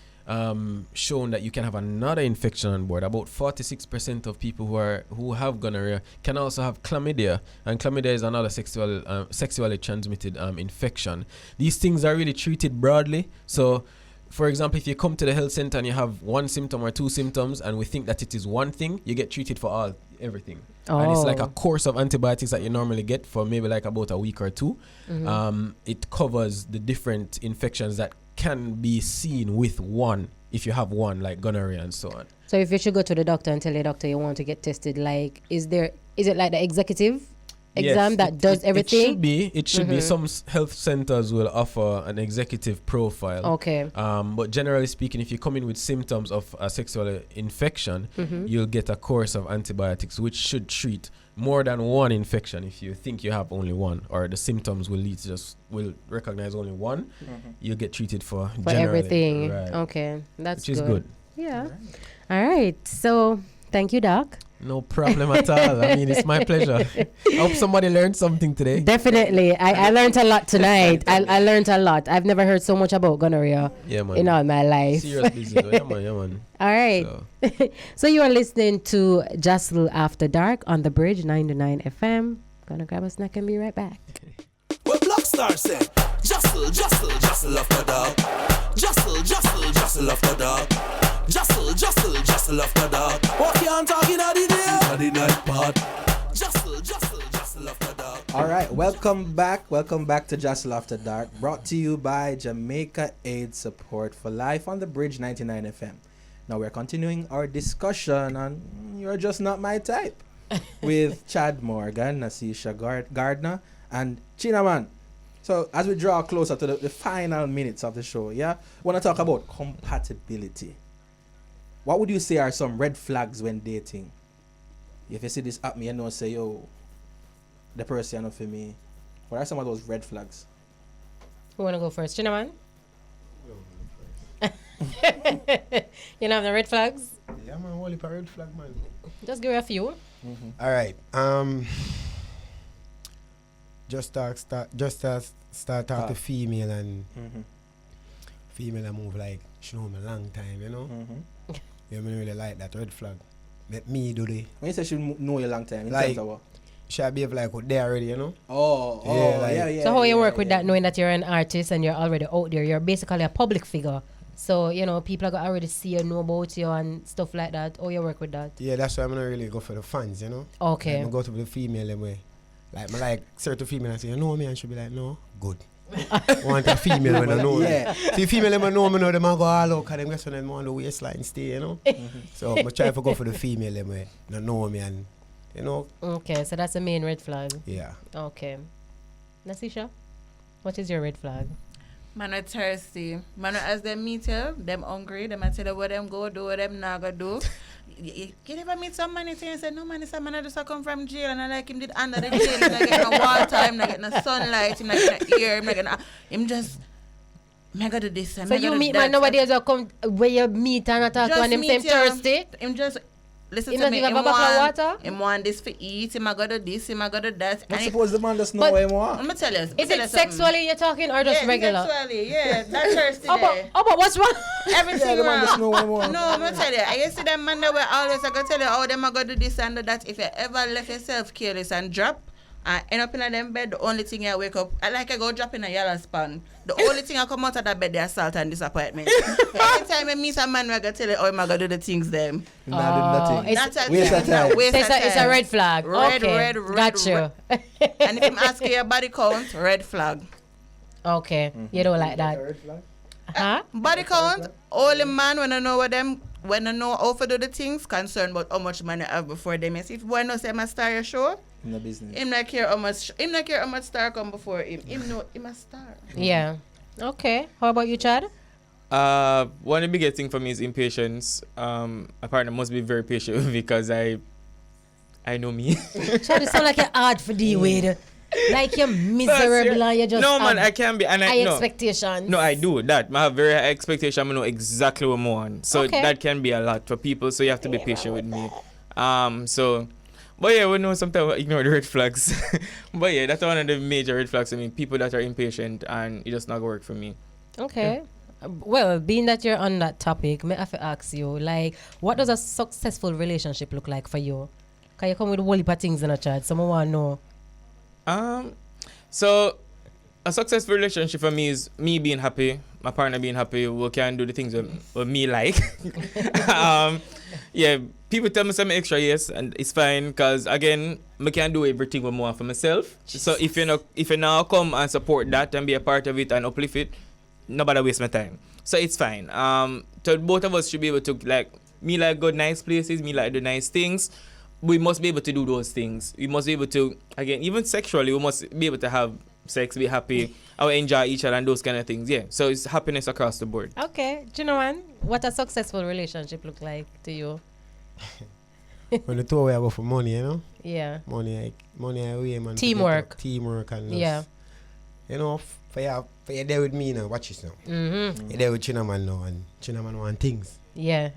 shown that you can have another infection on board. About 46% of people who have gonorrhea can also have chlamydia, and chlamydia is another sexually transmitted infection. These things are really treated broadly. So, for example, if you come to the health center and you have one symptom or two symptoms, and we think that it is one thing, you get treated for everything. And it's like a course of antibiotics that you normally get for maybe like about a week or two. It covers the different infections that can be seen with one, if you have one, like gonorrhea and so on. So if you should go to the doctor and tell your doctor you want to get tested, like, is it like the executive exam that does everything? It should be. Some health centers will offer an executive profile. Okay. But generally speaking, if you come in with symptoms of a sexual infection, you'll get a course of antibiotics, which should treat more than one infection. If you think you have only one, or the symptoms will recognize only one, you'll get treated for everything. Right. Okay, that's which is good. Yeah. All right. So thank you, Doc. No problem at all. I mean, it's my pleasure. I hope somebody learned something today. Definitely. I learned a lot tonight. I learned a lot. I've never heard so much about gonorrhea in all my life. Serious business. Yeah, man. All right. So you are listening to JASL After Dark on the Bridge 99 FM. Gonna grab a snack and be right back. What Blockstar said, JASL after dark. JASL after dark. JASL after dark. What you on talking about the night part? JASL after dark. All right, welcome back to JASL After Dark, brought to you by Jamaica Aid Support for Life on the Bridge 99 FM. Now we're continuing our discussion on You're Just Not My Type with Chad Morgan, Nasisha Gardner, and Chinaman. So as we draw closer to the final minutes of the show, yeah, want to talk about compatibility. What would you say are some red flags when dating? If you see this at me, you know, say, yo, the person enough for me. What are some of those red flags? Who want to go first? Chinaman? You know the red flags? Yeah, man, only a red flag, man. Just give me a few. All right. Just start talk to female and female and move like she know me a long time, you know. You don't really like that red flag. Let me do the. When you say she know you a long time, in Like, terms of what? She behave like what they already, you know. Yeah. So how you work with that, knowing that you're an artist and you're already out there? You're basically a public figure. So, you know, people are gonna already see you, know about you and stuff like that. How you work with that? Yeah, that's why I'm not really go for the fans, you know. Okay. Like, I go to the female them way. Like, I like certain female and say, you know me, and she'll be like, no, good. Want a female when I know Yeah. See, female them know me now, them I go all out, because them guess when them on the waistline stay, you know. So, I try to go for the female them way. They know me and, you know. Okay, so that's the main red flag. Yeah. Okay. Nasisha, what is your red flag? Man are thirsty. Man as them meet you, them hungry, them I tell you what them go do, what them not go do. You never meet some man and say, no man, this man just come from jail and I like him did under the jail, him not getting no water, him not getting no sunlight, him not getting no air, him not getting him just mega do this and So you meet man nowadays will come where you meet and talk to and him same thirsty? Him just listen Him to not me. give a bottle of water? Him want this for eat, him I got to this, him I got to that. I suppose the man doesn't know what he want. Let me tell you. Is it sexually you're talking or just regular? Sexually, yeah. That thirsty Oh, there. but what's wrong? Everything Yeah, the man wrong. doesn't know what he want. No, I'm gonna tell you. I used to them man that were always I gonna tell you how them I go do this and do that. If you ever left yourself careless and drop and end up in a them bed, the only thing I wake up, I go drop in a yellow span. The only thing I come out of that bed, they assault and disappointment. Anytime I meet a man, I gonna tell you, oh, I'm gonna do the things them. Nothing. That's a Waste of time. waste So of it's a time. red flag. Red, Okay. red, red, Got you. And if I'm asking your body count, red flag. Okay. You don't like that. Huh? Body count, only man when I know what them when I know how to do the things, concerned about how much money I have before them. If boy no say my star your show, In the business. him not care how much star come before him. Him know him a star. Yeah. Okay. How about you, Chad? One of the biggest thing for me is impatience. A partner must be very patient with me because I know me. Chad, you sound like you're hard for deal with. Like you're miserable and you just no man, have I can be and I high no. expectations. No, I do that. I have very high expectation. I know exactly what I want. So Okay. that can be a lot for people. So you have to be patient with me. But yeah, we know sometimes we ignore the red flags. But yeah, that's one of the major red flags. I mean, people that are impatient and it just not gonna work for me. Okay. Well, being that you're on that topic, may I have to ask you, like, what does a successful relationship look like for you? Can you come with a whole heap of things in a chat? Someone want to know. So a successful relationship for me is me being happy, my partner being happy. We can do the things that me like. Yeah, people tell me something extra, yes, and it's fine because again, I can't do everything what I want for myself. So if you now come and support that and be a part of it and uplift it, nobody waste my time. So it's fine. So both of us should be able to like me like go nice places, me like do nice things. We must be able to do those things. We must be able to, again, even sexually, we must be able to have sex, be happy, or enjoy each other and those kind of things. Yeah. So it's happiness across the board. Okay. Do you know, man, what a successful relationship look like to you? When the two way about for money, you know? Yeah. Money away, man. Teamwork. Teamwork and just, Yeah. you know, for you there with me now, watch this now. Mm-hmm. You there with Chinaman now and Chinaman want things. Yeah.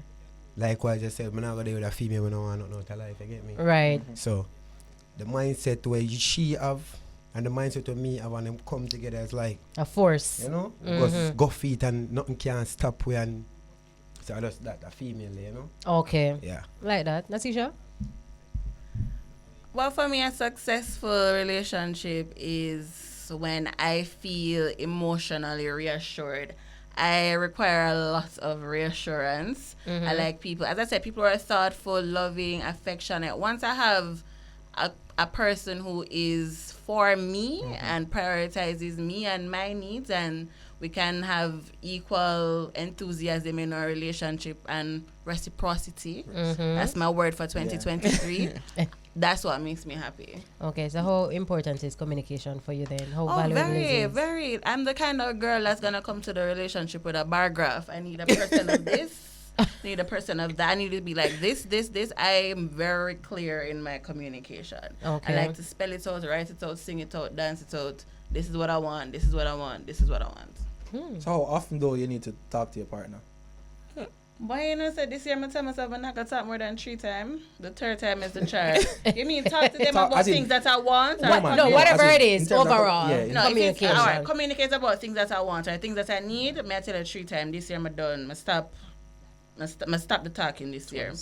Likewise, I said, I'm not going to deal with a female when I want nothing out of life, you get me? Right. So, the mindset where she have and the mindset of me have and them come together is like, A force. you know, Mhm. go feet and nothing can stop we and so I just that a female, you know? Okay. Yeah. Like that. Nasisha? Well, for me, a successful relationship is when I feel emotionally reassured. I require a lot of reassurance. I like people, as I said, people are thoughtful, loving, affectionate. Once I have a person who is for me and prioritizes me and my needs, and we can have equal enthusiasm in our relationship and reciprocity. That's my word for 2023. that's what makes me happy. Okay, so how important is communication for you then? How Oh, valuable very, is it? very. I'm the kind of girl that's gonna come to the relationship with a bar graph. I need a person of this. Need a person of that. I need to be like this. I am very clear in my communication. Okay. I like to spell it out, write it out, sing it out, dance it out. This is what I want. This is what I want. This is what I want. So how often though you need to talk to your partner? Boy, you know, so this year I tell myself I'm not gonna talk more than 3 times. The 3rd time is the charm. You mean talk to them Talk- about as in- things that I want? No, man, No, yeah, whatever as in- it in is, terms of- overall. yeah, No, if it's Communication. all right, communicate about things that I want or things that I need. May I tell you 3 times this year I'm done. I stop the talking this year.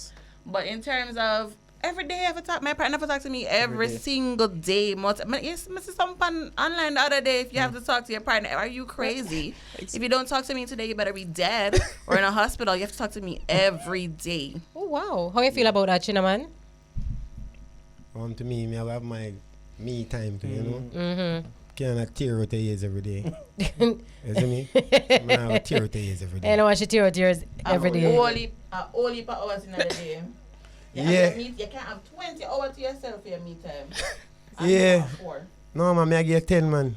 But in terms of every day I have to talk, my partner have to talk to me every day. single day. Yes, I see something online the other day. If you have to talk to your partner, are you crazy? If you don't talk to me today, you better be dead or in a hospital. You have to talk to me every day. Oh, wow. How you feel about that, Chinaman? To me, I have my me time too, you know. Mm-hmm. Can't tear out the ears every day. You see me? I have tear out the ears every day. And I want you to tear yours every day. Only per hours in a day. Yeah. You can't have 20 hours to yourself for your me time. Yeah. 4. No, man, I get 10, man.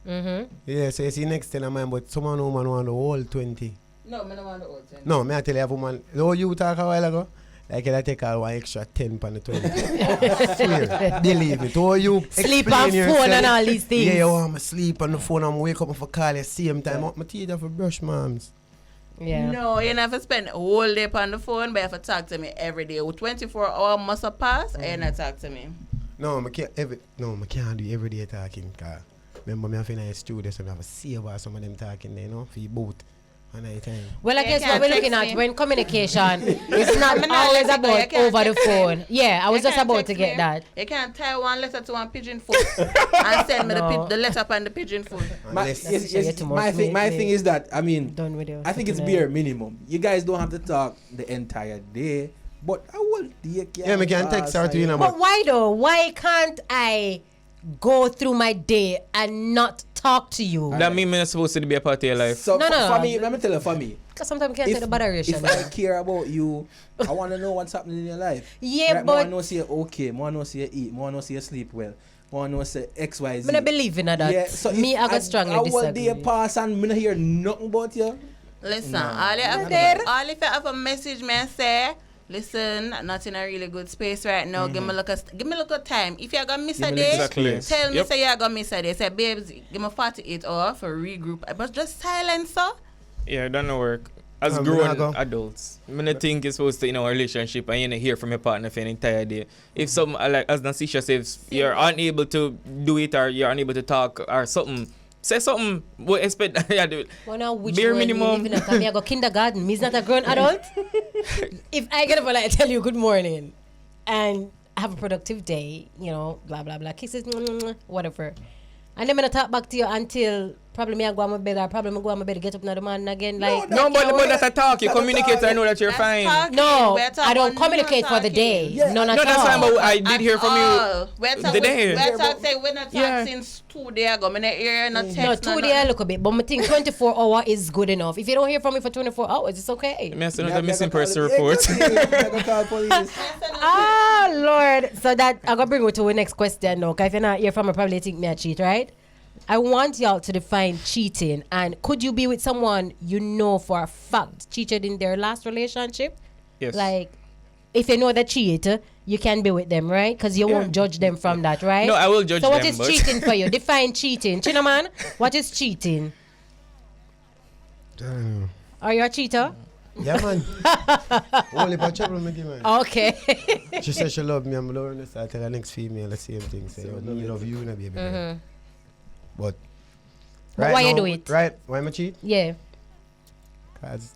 Mm-hmm. Yeah, so you see next 10 of mine, but some woman want the whole 20. No, I don't want the old 10. No, I tell you, a woman, the way you talk a while ago, like I take her one extra 10 on the 20. Swear, believe me. To you Sleep explain on phone yourself, and all these things. Yeah, I'm sleep on the phone, I'm wake up for call at same time. My teeth have a brush, moms. Yeah. No, you never spend a whole day on the phone, but you have to talk to me every day. 24 hours must have passed, and not talk to me. No, I can't do every day talking. Cause remember, me have a nice studio, so I have to see about some of them talking there, you know, for you both. Well, I You guess what can't we're looking text at me. when communication is not I'm not always listening, you about can't over the text me. phone. Yeah, I was You just can't about to text get me. that. You can't tie one letter to one pigeon foot and send me No. the letter on the pigeon foot. My thing is that I mean Done with you. I think it's bare minimum. You guys don't have to talk the entire day, but I will. Yeah, me can text her to you, But why though? Why can't I go through my day and not talk to you? That means I'm not supposed to be a part of your life. So No, no. for me, let me tell you, for me, Because sometimes you can't take the moderation. if I care about you, I want to know what's happening in your life. Yeah, right, but- I want to know see you okay. I want to know see you eat. I want to know see you sleep well. I want to know say X, Y, Z. I don't believe in that. Yeah, so Me, if I got strongly I will disagree. day pass and me not hear nothing about you. Listen, No. all you have There. all if you have a message, man, say, listen, not in a really good space right now. Give me a look of time. If you're gonna miss Give a me day, Exactly. tell me Yep. say you're gonna miss a day. Say, babes, give me 48 hours for regroup. But just silence, sir. Yeah, that don't work. As I'm grown gonna go. adults, I don't think it's supposed to in a relationship and you don't hear from your partner for an entire day. If something like as Nasisha says, you're unable to do it or you're unable to talk or something, say something. We expect yeah, do it. Well, now which Bare one minimum. you live in? I go kindergarten. Me's not a grown adult. If I get up and I tell you good morning and have a productive day, you know, blah blah blah, kisses, whatever, and then I'm gonna talk back to you until probably me I go on my bed or probably me go on my bed get up in the morning again. Like No, but that's a talk. You That's a communicate. talk. I know that you're That's fine. talking. no, We're talking I don't about communicate for the talking. day. Yeah. None at No, that's all. fine. But I did hear from you. We're the day. talking. We're not talking Yeah. since 2 days ago. I'm not hear no text. No, 2 days look a bit, but I think 24 hours is good enough. If you don't hear from me for 24 hours, it's okay. Me send Me out a have missing to call person it- report. Yeah, me have to call police. Ah, Lord. So that I'm gonna bring you to the next question now. Cause if you're not here from me, probably think me a cheat, right? I want y'all to define cheating. And could you be with someone you know for a fact cheated in their last relationship? Yes. Like, if you know the cheat, you can be with them, right? Because you won't judge them from that, right? No, I will judge So what them, is but- cheating for you? Define cheating. Chinaman, what is cheating? Are you a cheater? Yeah, man. Only for trouble, me give, man. Okay. She said she love me, I'm loving her. So I tell her next female the same thing. Say, me love you, no baby. girl. But But why you now- do it? Right? Why am I cheat? Yeah. Cause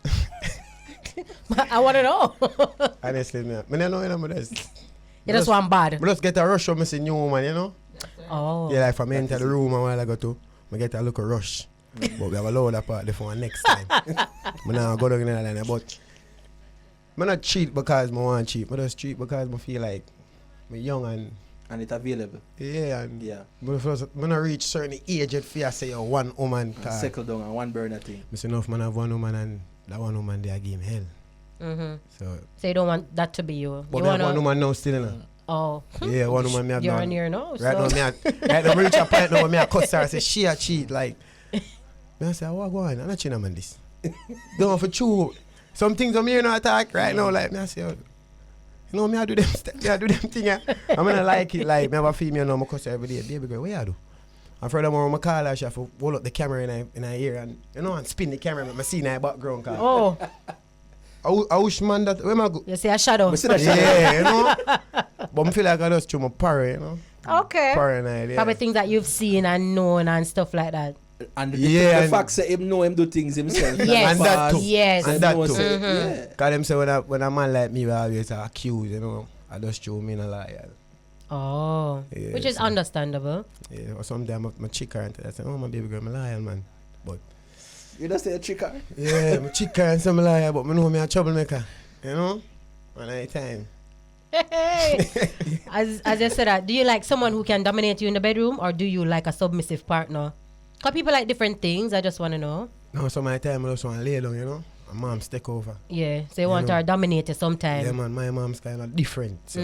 I want to know. honestly, me don't know I'm this. You just want bad. I just get a rush of me see new woman, you know? Oh. Yeah, like from enter the room a while I go to, I get a little rush. But we have a load of part there for next time. I now go down in there line, but I not cheat because I want cheat. I just cheat because I feel like I'm young And it's available. yeah, and Yeah. I not reach certain age yet for you say you're one woman. And settle down on one burner thing. I say enough man have one woman and that one woman they give him hell. Mm-hmm. So So you don't want that to be you. but You me have want one woman now still, you know. Oh. Yeah, one woman me had You're done. on here now. Right so. now, right now, me reach a point now where me a cuss her, I say, she a cheat, like. Me I say, what go on? I'm not China man this. Don't for true. Some things I'm here now attack right now, like, me I say, you know, me I do them, me I do them thing, I'm gonna like it, like, me have a female now, I cuss her every day, baby girl, what you do? And furthermore, I call her, she have to hold up the camera in her ear and, you know, and spin the camera, make me see in her background, cause. Oh. I wish man that, where I go? You see a shadow. We see that shadow. Yeah, you know. But I feel like I just through my parry, you know. Okay. Paranoid, yeah. Probably things that you've seen and known and stuff like that. And the, Yeah, the and- fact that him know him do things himself. Yes. And that too. Yes. And that know too. say, Mm-hmm. yeah. Cause them say when a man like me will always accuse, you know, I just show me in a liar. Oh. Yeah, Which is so- understandable. Yeah, or sometimes my chick her and I say, oh my baby girl, I'm a liar, man. But You don't say a trick her? yeah, my chick her and some liar, but I know me a troublemaker, you know. One at a time. Hey. as I said that, do you like someone who can dominate you in the bedroom or do you like a submissive partner? Because people like different things. I just want to know. No, some of the time I just want to lay down, you know. My mom's take over. Yeah. So you You want know. her to dominate you sometime. Yeah, man, my mom's kind of different. So,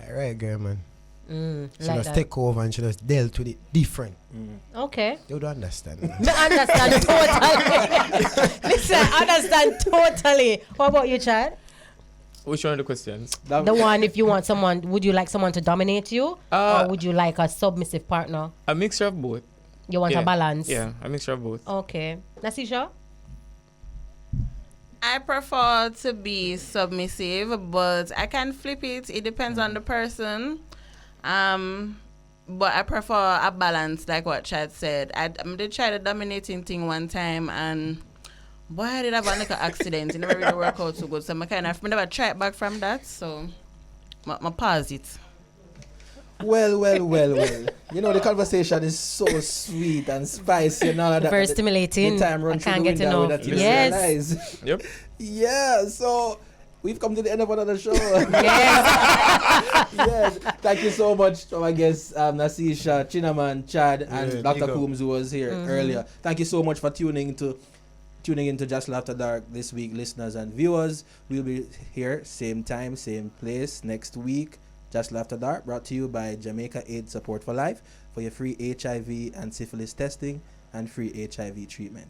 alright, girl, man. She Like just that. take over and she just dealt with it different. Okay. You don't understand. Man. I understand totally. Listen, I understand totally. What about you, Chad? Which one of the questions? The one, if you want someone, would you like someone to dominate you? Uh, or would you like a submissive partner? A mixture of both. You want a balance? Yeah, a mixture of both. Okay. Nasisha? I prefer to be submissive, but I can flip it. It depends on the person. But I prefer a balance, like what Chad said. I did try the dominating thing one time, and boy, I did have a little accident. It never really worked out so good. So I never tried back from that. So I pause it. Well. You know, the conversation is so sweet and spicy and all of that. Very The- stimulating. The time I runs can't through get the window enough. that you Yes. realize. Yep. Yeah, so we've come to the end of another show. Yes. Yes. Thank you so much to my guests, Nasisha, Chinaman, Chad, and Yeah, Dr. big up. Coombs, who was here earlier. Thank you so much for tuning into JASL After Dark this week, listeners and viewers. We'll be here, same time, same place, next week. JASL After Dark, brought to you by Jamaica AIDS Support for Life for your free HIV and syphilis testing and free HIV treatment.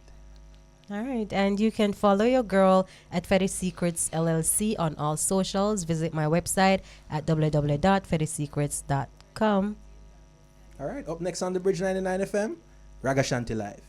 All right. And you can follow your girl at Fetish Secrets LLC on all socials. Visit my website at www.fetishsecrets.com. All right, up next on the Bridge 99 FM, Ragashanti Live.